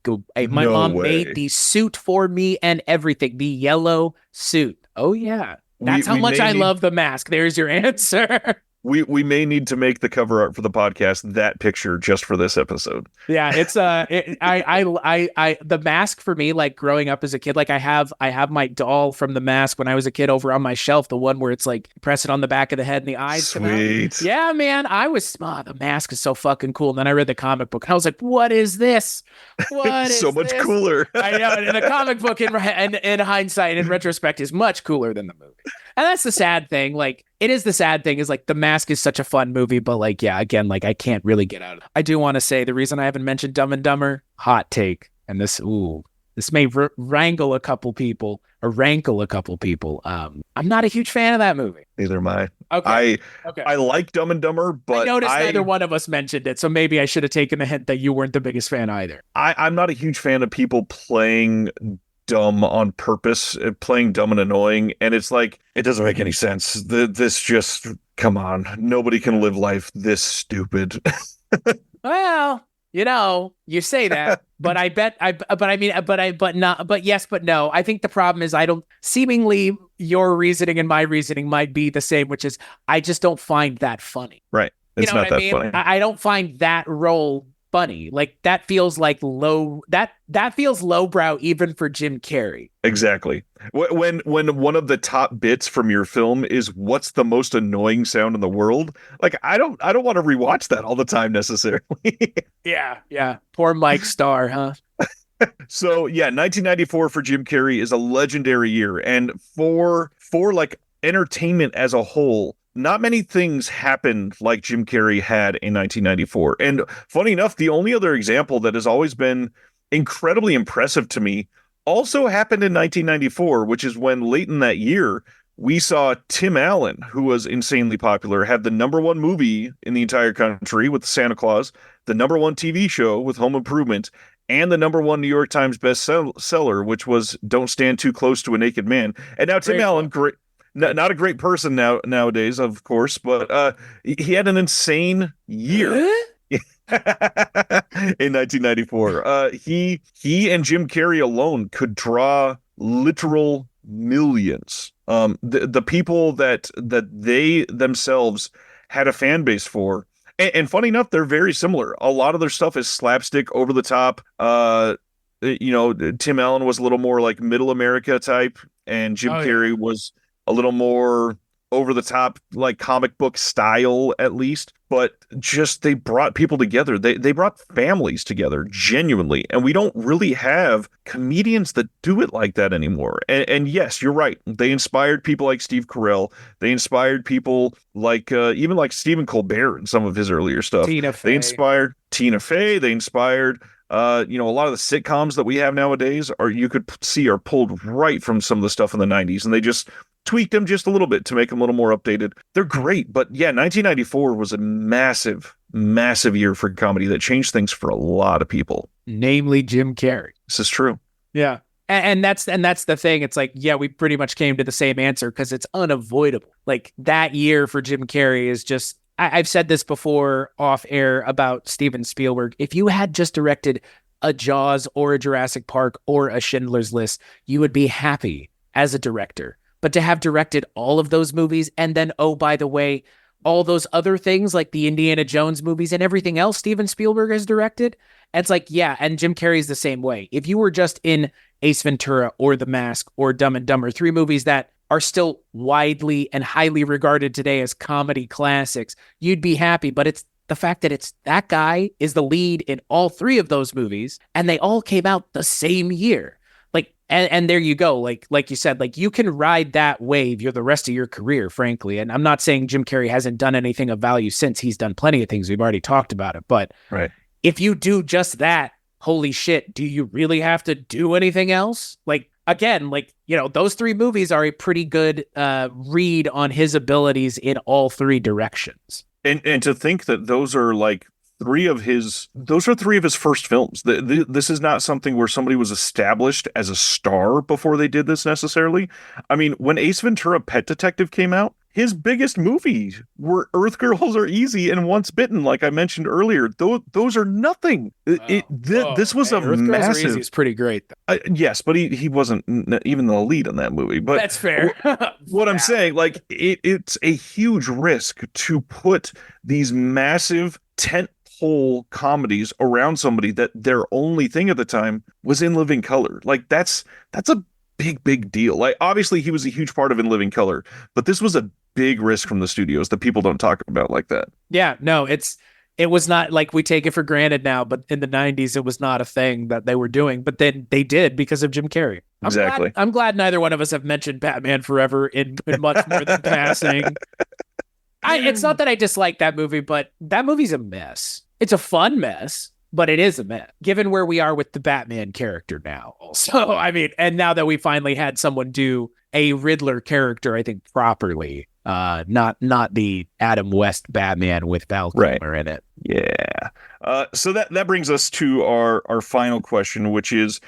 No mom way. made the suit for me and everything. The yellow suit. Oh yeah. That's how We much may I need love the mask. There's your answer. we may need to make the cover art for the podcast that picture just for this episode. Yeah, it's the Mask for me, like growing up as a kid, like I have my doll from the Mask when I was a kid over on my shelf, the one where it's like press it on the back of the head and the eyes come out. Sweet. Yeah, man, the Mask is so fucking cool. And then I read the comic book and I was like, what is this? What It's is so much this? cooler. I know, and the comic book in hindsight, in retrospect, is much cooler than the movie. And that's the sad thing. Like, it is the sad thing is like The Mask is such a fun movie, but like, yeah, again, like I can't really get out of it. I do want to say the reason I haven't mentioned Dumb and Dumber, hot take, and this may wrangle a couple people. I'm not a huge fan of that movie. Neither am I. Okay. I like Dumb and Dumber, but I noticed neither one of us mentioned it, so maybe I should have taken the hint that you weren't the biggest fan either. I'm not a huge fan of people playing dumb on purpose, playing dumb and annoying, and it's like it doesn't make any sense. This just, come on, nobody can live life this stupid. Well, you say that, but yes, but no. I think the problem is seemingly your reasoning and my reasoning might be the same, which is I just don't find that funny. Right. It's not that funny. I don't find that role funny. Like that feels like that feels lowbrow even for Jim Carrey. Exactly. When one of the top bits from your film is what's the most annoying sound in the world, like I don't want to rewatch that all the time necessarily. Yeah. Poor Mike Starr, huh? So yeah, 1994 for Jim Carrey is a legendary year, and for like entertainment as a whole, not many things happened like Jim Carrey had in 1994. And funny enough, the only other example that has always been incredibly impressive to me also happened in 1994, which is when late in that year, we saw Tim Allen, who was insanely popular, have the number one movie in the entire country with Santa Claus, the number one TV show with Home Improvement, and the number one New York Times bestseller, which was Don't Stand Too Close to a Naked Man. And now Tim Allen, great. Not a great person nowadays, of course, but he had an insane year in 1994. He and Jim Carrey alone could draw literal millions. The people that they themselves had a fan base for. And funny enough, they're very similar. A lot of their stuff is slapstick, over the top. Tim Allen was a little more like middle America type, and Jim Oh yeah. Carrey was a little more over the top, like comic book style at least. But just they brought people together. They brought families together genuinely, and we don't really have comedians that do it like that anymore. And yes, you're right. They inspired people like Steve Carell. They inspired people like even like Stephen Colbert in some of his earlier stuff. Tina They Fey. inspired Tina Fey. They inspired a lot of the sitcoms that we have nowadays are you could see are pulled right from some of the stuff in the 90s, and they just tweaked them just a little bit to make them a little more updated. They're great, but yeah, 1994 was a massive, massive year for comedy that changed things for a lot of people. Namely Jim Carrey. This is true. Yeah. And that's the thing. It's like, yeah, we pretty much came to the same answer because it's unavoidable. Like that year for Jim Carrey is just I've said this before off air about Steven Spielberg. If you had just directed a Jaws or a Jurassic Park or a Schindler's List, you would be happy as a director. But to have directed all of those movies and then, oh, by the way, all those other things like the Indiana Jones movies and everything else Steven Spielberg has directed, it's like, yeah, and Jim Carrey's the same way. If you were just in Ace Ventura or The Mask or Dumb and Dumber, three movies that are still widely and highly regarded today as comedy classics, you'd be happy. But it's the fact that it's that guy is the lead in all three of those movies, and they all came out the same year. Like, and there you go. Like you said, like you can ride that wave the rest of your career, frankly. And I'm not saying Jim Carrey hasn't done anything of value since. He's done plenty of things. We've already talked about it. But Right. if you do just that, holy shit, do you really have to do anything else? Like, again, like, those three movies are a pretty good read on his abilities in all three directions. And to think that those are three of his first films. This is not something where somebody was established as a star before they did this necessarily. I mean, when Ace Ventura: Pet Detective came out, his biggest movies were Earth Girls Are Easy and Once Bitten, like I mentioned earlier. Those are nothing. This was a Earth Girls Are massive. Easy is pretty great, though. Yes, but he wasn't even the lead in that movie. But That's fair. what I'm saying, it's a huge risk to put these massive tentpole comedies around somebody that their only thing at the time was In Living Color. Like that's a big deal. Like obviously he was a huge part of In Living Color, but this was a big risk from the studios that people don't talk about like that. Yeah, no, it was not like we take it for granted now, but in the 90s, it was not a thing that they were doing, but then they did because of Jim Carrey. Exactly. I'm glad neither one of us have mentioned Batman Forever in much more than passing. It's not that I dislike that movie, but that movie's a mess. It's a fun mess, but it is a mess, given where we are with the Batman character now. Also, I mean, and now that we finally had someone do a Riddler character, I think properly, not the Adam West Batman with Val Kilmer in it. Yeah. So that brings us to our final question, which is,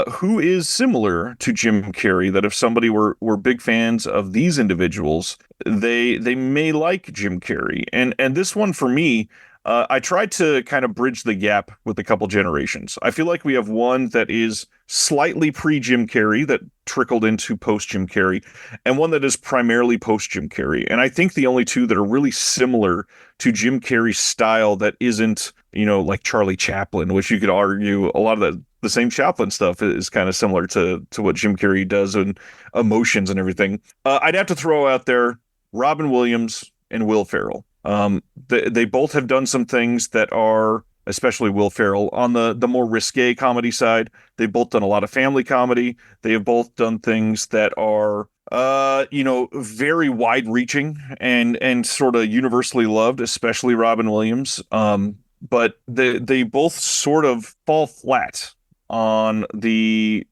who is similar to Jim Carrey that if somebody were big fans of these individuals, they may like Jim Carrey. And this one for me, I tried to kind of bridge the gap with a couple generations. I feel like we have one that is slightly pre-Jim Carrey that trickled into post-Jim Carrey, and one that is primarily post-Jim Carrey. And I think the only two that are really similar to Jim Carrey's style that isn't, like Charlie Chaplin, which you could argue a lot of the same Chaplin stuff is kind of similar to what Jim Carrey does and emotions and everything. I'd have to throw out there Robin Williams and Will Ferrell. They both have done some things that are, especially Will Ferrell, on the more risque comedy side. They've both done a lot of family comedy. They have both done things that are, very wide reaching and sort of universally loved, especially Robin Williams. But they both sort of fall flat on the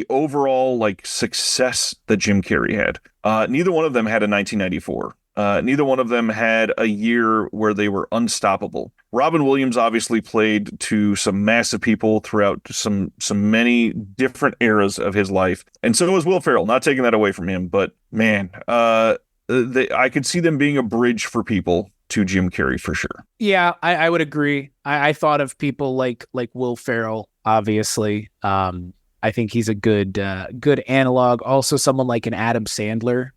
overall success that Jim Carrey had. Neither one of them had a 1994. Neither one of them had a year where they were unstoppable. Robin Williams obviously played to some massive people throughout some many different eras of his life, and so was Will Ferrell. Not taking that away from him, but man, I could see them being a bridge for people to Jim Carrey for sure. Yeah, I would agree. I thought of people like Will Ferrell, obviously. I think he's a good analog. Also, someone like an Adam Sandler.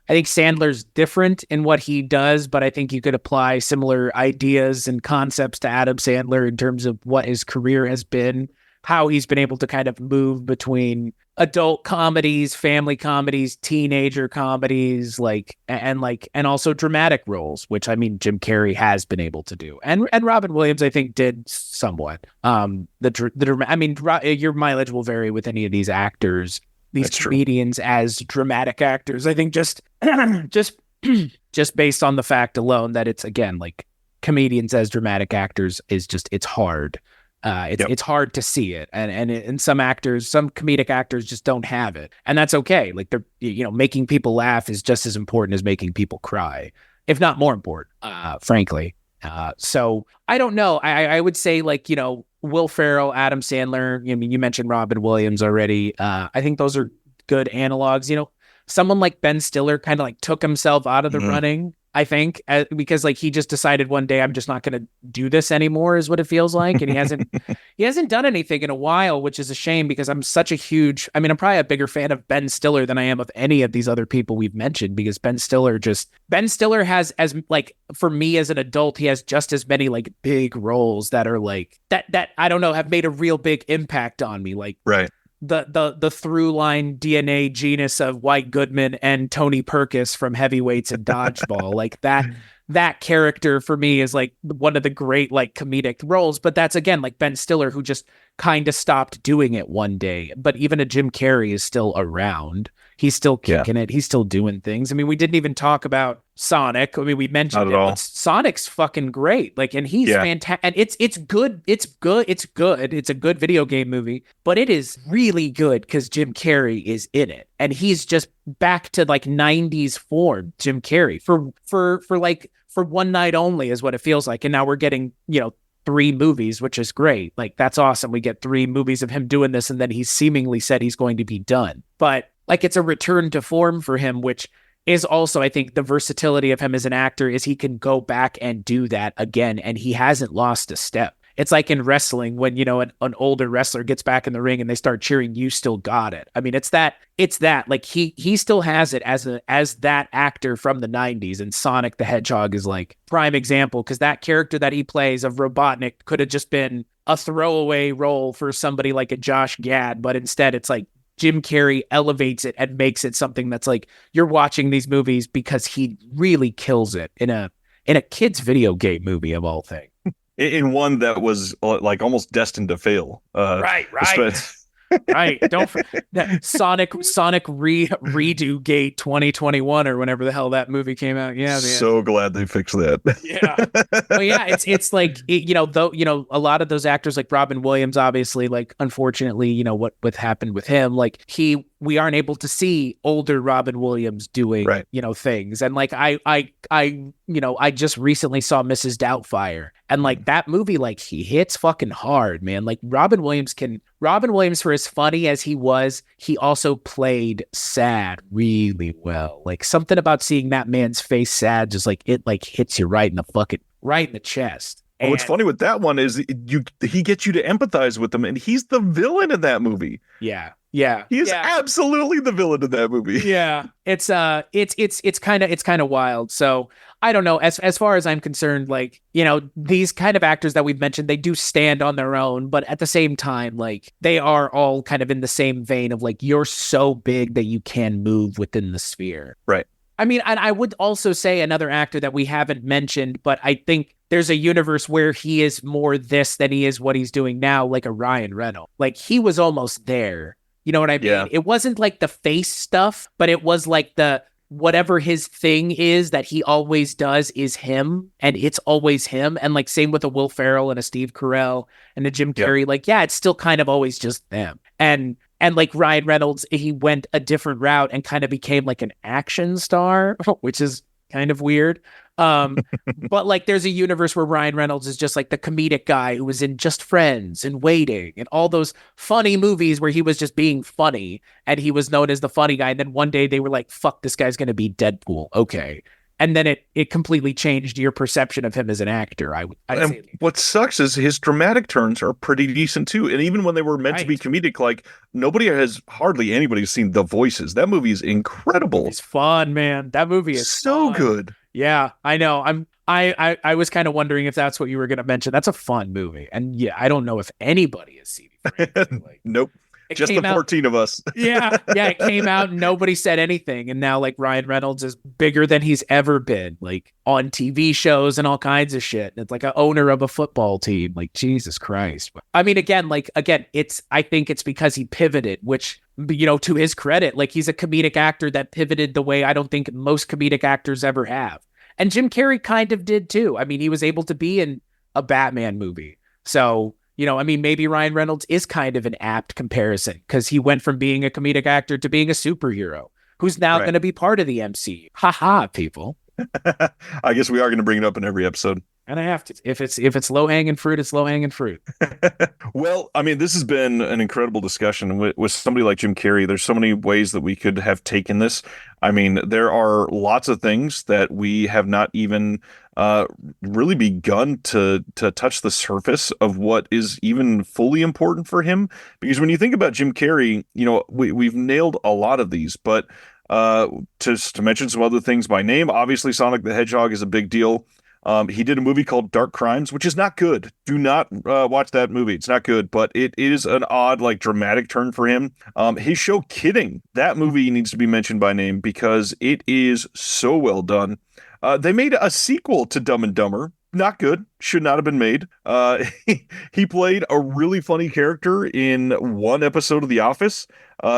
I think Sandler's different in what he does, but I think you could apply similar ideas and concepts to Adam Sandler in terms of what his career has been how he's been able to kind of move between adult comedies, family comedies, teenager comedies, and also dramatic roles, which I mean Jim Carrey has been able to do, and Robin Williams I think did somewhat. Your mileage will vary with any of these actors, these That's true. comedians as dramatic actors. I think just just based on the fact alone that it's again like comedians as dramatic actors is just it's hard. It's hard to see it, and some actors, some comedic actors just don't have it, and that's okay. Like they're making people laugh is just as important as making people cry, if not more important, frankly. So I don't know. I would say like Will Ferrell, Adam Sandler. I mean, you mentioned Robin Williams already. I think those are good analogs. Someone like Ben Stiller kind of like took himself out of the running. I think because like he just decided one day I'm just not going to do this anymore is what it feels like, and he hasn't done anything in a while, which is a shame because I'm probably a bigger fan of Ben Stiller than I am of any of these other people we've mentioned because Ben Stiller has as like for me as an adult he has just as many like big roles that are like that I don't know have made a real big impact on me like right. The through line DNA genus of White Goodman and Tony Perkis from Heavyweights and Dodgeball. Like that character for me is like one of the great like comedic roles. But that's again like Ben Stiller who just kind of stopped doing it one day. But even a Jim Carrey is still around. He's still kicking it. He's still doing things. I mean, we didn't even talk about Sonic. I mean, we mentioned it, but Sonic's fucking great. Like, and he's fantastic. And it's good. It's good. It's good. It's a good video game movie, but it is really good because Jim Carrey is in it, and he's just back to like '90s form. Jim Carrey for one night only is what it feels like, and now we're getting 3 movies, which is great. Like that's awesome. We get 3 movies of him doing this, and then he's seemingly said he's going to be done, but. Like it's a return to form for him, which is also, I think, the versatility of him as an actor is he can go back and do that again, and he hasn't lost a step. It's like in wrestling when, an older wrestler gets back in the ring and they start cheering, "You still got it." I mean, it's that like he still has it as that actor from the 90s, and Sonic the Hedgehog is like prime example because that character that he plays of Robotnik could have just been a throwaway role for somebody like a Josh Gad, but instead it's like Jim Carrey elevates it and makes it something that's like you're watching these movies because he really kills it in a kid's video game movie of all things. In one that was like almost destined to fail. Right. Right. Sonic redo gate 2021 or whenever the hell that movie came out. Yeah. Man. So glad they fixed that. Yeah. Well, yeah, it's like, a lot of those actors like Robin Williams, obviously, like, unfortunately, what happened with him, like we aren't able to see older Robin Williams doing, things. And like, I just recently saw Mrs. Doubtfire, and like that movie, like he hits fucking hard, man. Like Robin Williams, for as funny as he was, he also played sad really well. Like something about seeing that man's face sad, just like it like hits you right in the chest. And what's funny with that one is he gets you to empathize with him, and he's the villain in that movie. Yeah. He is absolutely the villain in that movie. Yeah. It's kind of wild. So I don't know. As far as I'm concerned, like, these kind of actors that we've mentioned, they do stand on their own, but at the same time, like they are all kind of in the same vein of like, you're so big that you can move within the sphere. Right. I mean, and I would also say another actor that we haven't mentioned, but I think there's a universe where he is more this than he is what he's doing now, like a Ryan Reynolds. Like he was almost there. You know what I mean? Yeah. It wasn't like the face stuff, but it was like the whatever his thing is that he always does is him, and it's always him. And like same with a Will Ferrell and a Steve Carell and a Jim Carrey. Like, yeah, it's still kind of always just them. And like Ryan Reynolds, he went a different route and kind of became like an action star, which is kind of weird. But like there's a universe where Ryan Reynolds is just like the comedic guy who was in Just Friends and Waiting and all those funny movies where he was just being funny and he was known as the funny guy. And then one day they were like, fuck, this guy's going to be Deadpool. Okay. And then it completely changed your perception of him as an actor. I'd say. What sucks is his dramatic turns are pretty decent too. And even when they were meant to be comedic, like hardly anybody's seen The Voices. That movie is incredible. It's fun, man. That movie is so fun. good. Yeah, I know. I was kind of wondering if that's what you were going to mention. That's a fun movie, and yeah, I don't know if anybody has seen it. Frankly. Like, Nope. it Just the came out. 14 of us. Yeah, yeah, it came out and nobody said anything. And now like Ryan Reynolds is bigger than he's ever been, like on TV shows and all kinds of shit. And it's like an owner of a football team. Like Jesus Christ. I mean, again, I think it's because he pivoted, which, you know, to his credit, like he's a comedic actor that pivoted the way I don't think most comedic actors ever have. And Jim Carrey kind of did too. I mean, he was able to be in a Batman movie. So, you know, I mean, maybe Ryan Reynolds is kind of an apt comparison because he went from being a comedic actor to being a superhero who's now Right. going to be part of the MCU. Ha ha, people. I guess we are going to bring it up in every episode. And I have to. If it's low hanging fruit, it's low hanging fruit. Well, I mean, this has been an incredible discussion with somebody like Jim Carrey. There's so many ways that we could have taken this. I mean, there are lots of things that we have not even really begun to touch the surface of what is even fully important for him. Because when you think about Jim Carrey, you know, we've nailed a lot of these, but to mention some other things by name, obviously Sonic the Hedgehog is a big deal. He did a movie called Dark Crimes, which is not good. Do not watch that movie. It's not good, but it is an odd, like, dramatic turn for him. His show Kidding, that movie needs to be mentioned by name because it is so well done. They made a sequel to Dumb and Dumber. Not good. Should not have been made. He played a really funny character in one episode of The Office.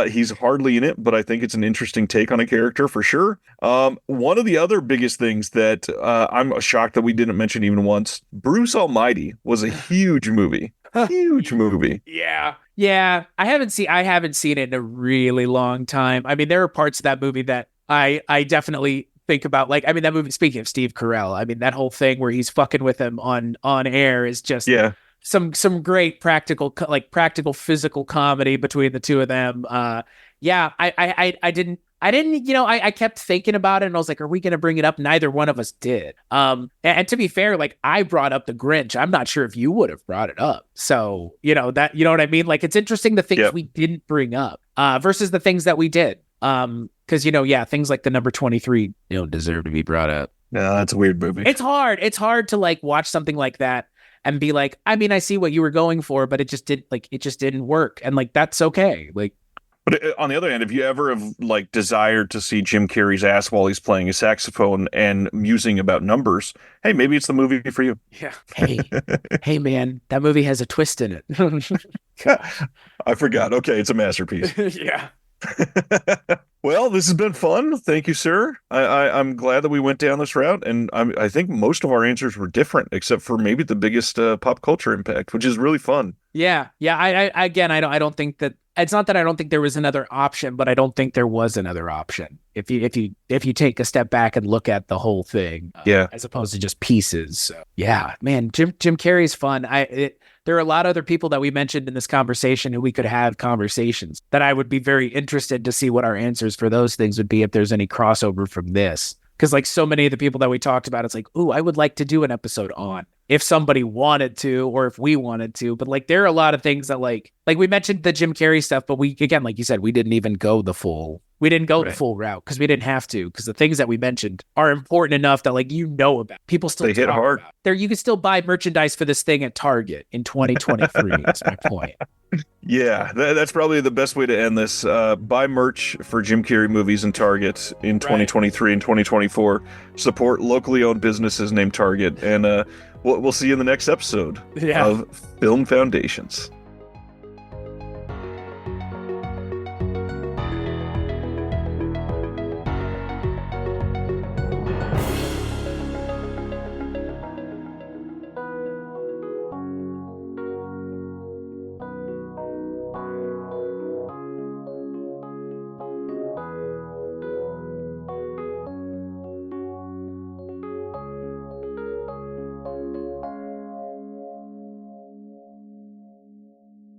He's hardly in it, but I think it's an interesting take on a character for sure. One of the other biggest things that I'm shocked that we didn't mention even once, Bruce Almighty was a huge movie. Huge movie. Yeah. Yeah. I haven't seen it in a really long time. I mean, there are parts of that movie that I definitely think about. Like, I mean, that movie, speaking of Steve Carell, I mean, that whole thing where he's fucking with him on air is just some great practical physical comedy between the two of them. Yeah, I didn't, you know, I kept thinking about it and I was like, are we going to bring it up? Neither one of us did. And to be fair, like I brought up the Grinch. I'm not sure if you would have brought it up. So, you know, that, you know what I mean? Like, it's interesting the things we didn't bring up, versus the things that we did. Because, you know, yeah, things like the number 23, you know, deserve to be brought up. No, that's a weird movie. It's hard to like watch something like that and be like, I mean, I see what you were going for, but it just didn't work. And like, that's okay. Like, but on the other hand, if you ever have like desired to see Jim Carrey's ass while he's playing a saxophone and musing about numbers, hey, maybe it's the movie for you. Yeah. Hey, man, that movie has a twist in it. I forgot. Okay, it's a masterpiece. Yeah. Well, this has been fun. Thank you, sir. I'm glad that we went down this route, and I think most of our answers were different, except for maybe the biggest pop culture impact, which is really fun. Yeah. I don't think that it's not that I don't think there was another option, but I don't think there was another option. If you take a step back and look at the whole thing, as opposed to just pieces. So, yeah, man, Jim Carrey's fun. There are a lot of other people that we mentioned in this conversation who we could have conversations that I would be very interested to see what our answers for those things would be if there's any crossover from this. Because like so many of the people that we talked about, it's like, ooh, I would like to do an episode on if somebody wanted to or if we wanted to. But like there are a lot of things that like we mentioned the Jim Carrey stuff, but we, again, like you said, we didn't even go the full the full route because we didn't have to, because the things that we mentioned are important enough that like, you know, about people still they hit hard there. You can still buy merchandise for this thing at Target in 2023. That's my point. Yeah, that's probably the best way to end this. Buy merch for Jim Carrey movies in Target in 2023 and 2024. Support locally owned businesses named Target, and we'll see you in the next episode of Film Foundations.